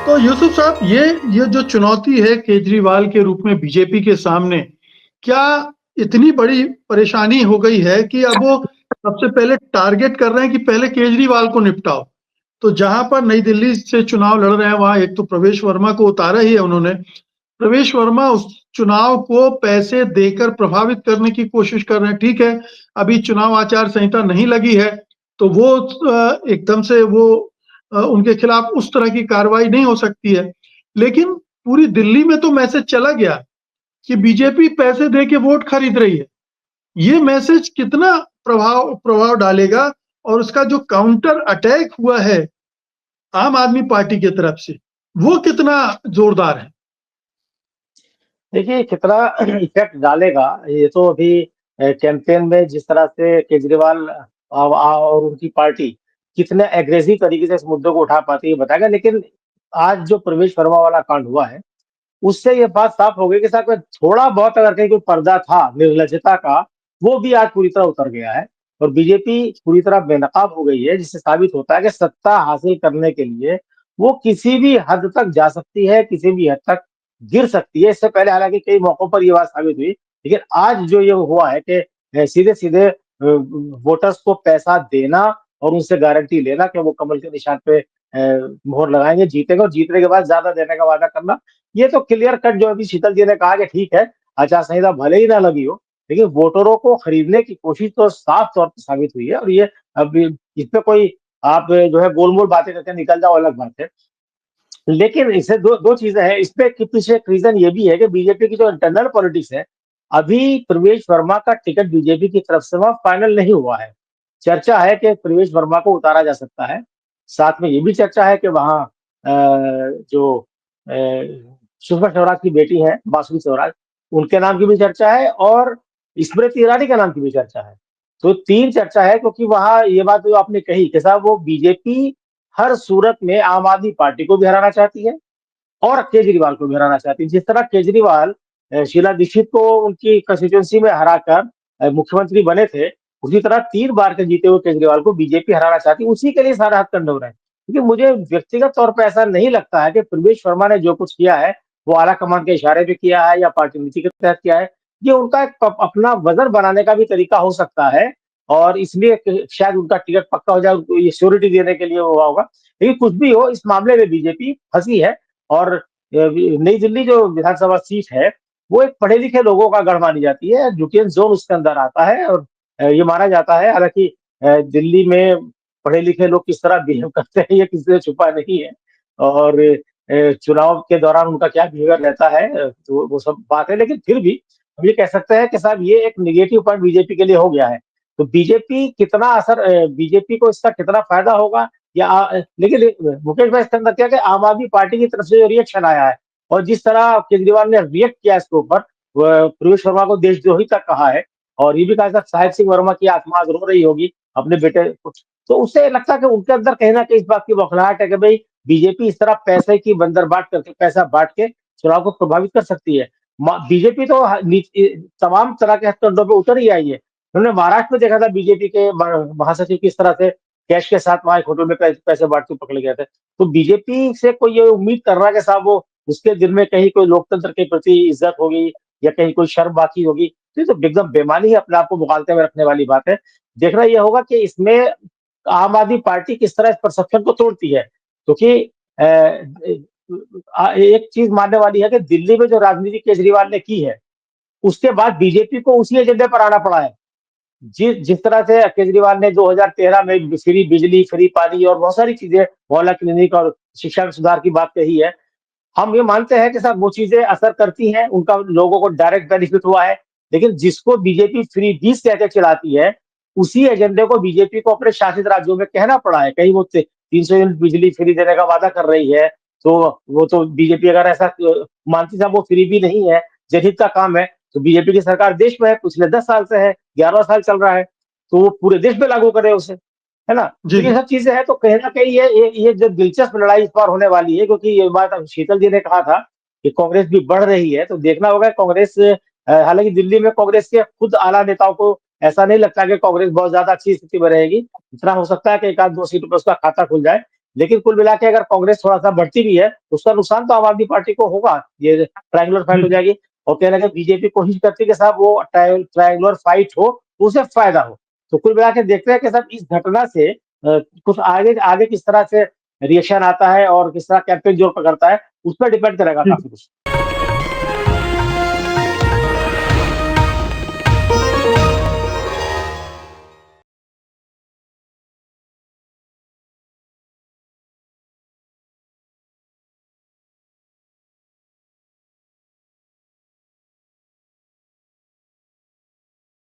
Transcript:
तो यूसुफ साहब ये जो चुनौती है केजरीवाल के रूप में बीजेपी के सामने, क्या इतनी बड़ी परेशानी हो गई है कि अब वो सबसे पहले टारगेट कर रहे हैं कि पहले केजरीवाल को निपटाओ। तो जहां पर नई दिल्ली से चुनाव लड़ रहे हैं वहां एक तो प्रवेश वर्मा को उतारा ही है उन्होंने। प्रवेश वर्मा उस चुनाव को पैसे देकर प्रभावित करने की कोशिश कर रहे हैं। ठीक है, अभी चुनाव आचार संहिता नहीं लगी है, तो वो एकदम से वो उनके खिलाफ उस तरह की कार्रवाई नहीं हो सकती है। लेकिन पूरी दिल्ली में तो मैसेज चला गया कि बीजेपी पैसे दे के वोट खरीद रही है। ये मैसेज कितना प्रभाव प्रभाव डालेगा और उसका जो काउंटर अटैक हुआ है आम आदमी पार्टी की तरफ से, वो कितना जोरदार है? देखिए कितना इफेक्ट डालेगा ये तो अभी कैंपेन में जिस तरह से केजरीवाल और उनकी पार्टी कितने एग्रेसिव तरीके से इस मुद्दे को उठा पाती है बताएगा। लेकिन आज जो प्रवेश वर्मा वाला कांड हुआ है उससे ये बात साफ हो गई कि साहब थोड़ा बहुत अगर कहीं कोई पर्दा था निर्लजता का, वो भी आज पूरी तरह उतर गया है और बीजेपी पूरी तरह बेनकाब हो गई है, जिससे साबित होता है कि सत्ता हासिल करने के लिए वो किसी भी हद तक जा सकती है, किसी भी हद तक गिर सकती है। इससे पहले हालांकि कई मौकों पर ये बात साबित हुई, लेकिन आज जो ये हुआ है कि सीधे सीधे वोटर्स को पैसा देना और उनसे गारंटी लेना कि वो कमल के निशान पे मोहर लगाएंगे, जीतेंगे और जीतने के बाद ज्यादा देने का वादा करना, ये तो क्लियर कट जो अभी शीतल जी ने कहा कि ठीक है, आचार संहिता भले ही ना लगी हो, लेकिन वोटरों को खरीदने की कोशिश तो साफ तौर पर साबित हुई है। और ये अब इसमें कोई आप जो है गोल-मोल बातें करके निकल जाओ अलग बात है। लेकिन इससे दो चीजें हैं, इसपे के पीछे एक रीजन ये भी है कि बीजेपी की जो इंटरनल पॉलिटिक्स है, अभी प्रवेश वर्मा का टिकट बीजेपी की तरफ से वहाँ फाइनल नहीं हुआ है। चर्चा है कि प्रवेश वर्मा को उतारा जा सकता है। साथ में ये भी चर्चा है कि वहाँ जो सुषमा स्वराज की बेटी है बासुरी स्वराज, उनके नाम की भी चर्चा है और स्मृति ईरानी के नाम की भी चर्चा है। तो 3 चर्चा है क्योंकि वहाँ ये बात जो आपने कही कि साहब वो बीजेपी हर सूरत में आम आदमी पार्टी को भी हराना चाहती है और केजरीवाल को भी हराना चाहती है। जिस तरह केजरीवाल शीला दीक्षित को उनकी कंस्टिट्यूएंसी में हराकर मुख्यमंत्री बने थे, उसी तरह 3 बार के जीते हुए केजरीवाल को बीजेपी हराना चाहती है। उसी के लिए सारा हथकंडे हो रहे हैं। क्योंकि मुझे व्यक्तिगत तौर पे ऐसा नहीं लगता है कि प्रवेश वर्मा ने जो कुछ किया है, वो आला कमान के इशारे पे किया है या पार्टी नीति के तहत किया है। ये उनका एक अपना वज़न बनाने का भी तरीका हो सकता है और इसलिए शायद उनका टिकट पक्का हो जाए, उनको ये श्योरिटी देने के लिए हुआ होगा। लेकिन कुछ भी हो, इस मामले में बीजेपी फँसी है और नई दिल्ली जो विधानसभा सीट है, वो एक पढ़े-लिखे लोगों का गढ़ मानी जाती है, ड्यूकेन ज़ोन उसके अंदर आता है और ये माना जाता है हालाँकि दिल्ली में पढ़े-लिखे लोग किस तरह बिहेव करते हैं ये किसी से छुपा नहीं है और चुनाव के दौरान उनका क्या बिहेवियर रहता है तो वो सब बात है। लेकिन फिर भी हम ये कह सकते हैं कि साहब ये एक नेगेटिव पॉइंट बीजेपी के लिए हो गया है। तो बीजेपी कितना असर बीजेपी को इसका कितना फ़ायदा होगा या लेकिन मुकेश भाई इसके अंदर क्या है कि आम आदमी पार्टी की तरफ से जो रिएक्शन आया है और जिस तरह केजरीवाल ने रिएक्ट किया इसके ऊपर, प्रवेश वर्मा को देशद्रोही तक कहा है और ये भी कहा था साहिब सिंह वर्मा की आत्मा आज रो रही होगी अपने बेटे को। तो उससे लगता है कि उनके अंदर कहीं न कहीं इस बात की बौखलाहट है कि भई बीजेपी इस तरह पैसे की बंदरबाट करके पैसा बाँट के चुनाव को प्रभावित कर सकती है। बीजेपी तो तमाम तरह के हथकंडों पे उतर ही आई है। उन्होंने महाराष्ट्र में देखा था बीजेपी के महासचिव किस तरह से कैश के साथ वहाँ एक होटल में पैसे बाँटते हुए पकड़े गए थे। तो बीजेपी से कोई ये उम्मीद कर रहा है कि साहब वो उसके दिल में कहीं कोई लोकतंत्र के प्रति इज़्ज़त होगी या कहीं कोई शर्म बाकी होगी, तो ये तो एकदम बेईमानी है, अपने आप को मुगालते में रखने वाली बात है। देखना ये होगा कि इसमें आम आदमी पार्टी किस तरह इस परसेप्शन को तोड़ती है। क्योंकि एक चीज़ मानने वाली है कि दिल्ली में जो राजनीति केजरीवाल ने की है, उसके बाद बीजेपी को उसी एजेंडे पर आना पड़ा है। जिस तरह से केजरीवाल ने 2013 में फ्री बिजली, फ्री पानी और बहुत सारी चीज़ें, मोहल्ला क्लिनिक और शिक्षा में सुधार की बात कही है। हम ये मानते हैं कि साहब वो चीज़ें असर करती हैं, उनका लोगों को डायरेक्ट बेनिफिट हुआ है। लेकिन जिसको बीजेपी फ्री बीस कह के चिढ़ाती है, उसी एजेंडे को बीजेपी को अपने शासित राज्यों में कहना पड़ा है। कहीं वो 300 यूनिट बिजली फ्री देने का वादा कर रही है, तो वो तो बीजेपी अगर ऐसा मानती साहब वो फ्री भी नहीं है, जनहित का काम है, तो बीजेपी की सरकार देश में है, पिछले 10 साल से है, 11वाँ साल चल रहा है, तो वो पूरे देश में लागू करे उसे, है ना? जी, तो ये सब चीज़ें हैं, तो कहीं न कहीं ये जो दिलचस्प लड़ाई इस बार होने वाली है क्योंकि ये बात अब शीतल जी ने कहा था कि कांग्रेस भी बढ़ रही है, तो देखना होगा कांग्रेस हालाँकि दिल्ली में कांग्रेस के खुद आला नेताओं को ऐसा नहीं लगता कि कांग्रेस बहुत ज़्यादा अच्छी स्थिति में रहेगी। इतना हो सकता है कि 1 आध 2 सीटों पे उसका खाता खुल जाए। लेकिन कुल मिला के अगर कांग्रेस थोड़ा-सा बढ़ती भी है, तो उसका नुकसान तो आम आदमी पार्टी को होगा। ये ट्रायंगुलर फाइट हो जी, जाएगी और कहीं न कहीं बीजेपी कोशिश करती है कि साहब वो ट्रायंगुलर फाइट हो, तो उसे फ़ायदा हो। तो कुल मिला के देखते हैं कि साहब इस घटना से कुछ आगे आगे किस तरह से रिएक्शन आता है और किस तरह कैंपेन जोर पकड़ता है, उस पर डिपेंड करेगा जी। काफ़ी कुछ।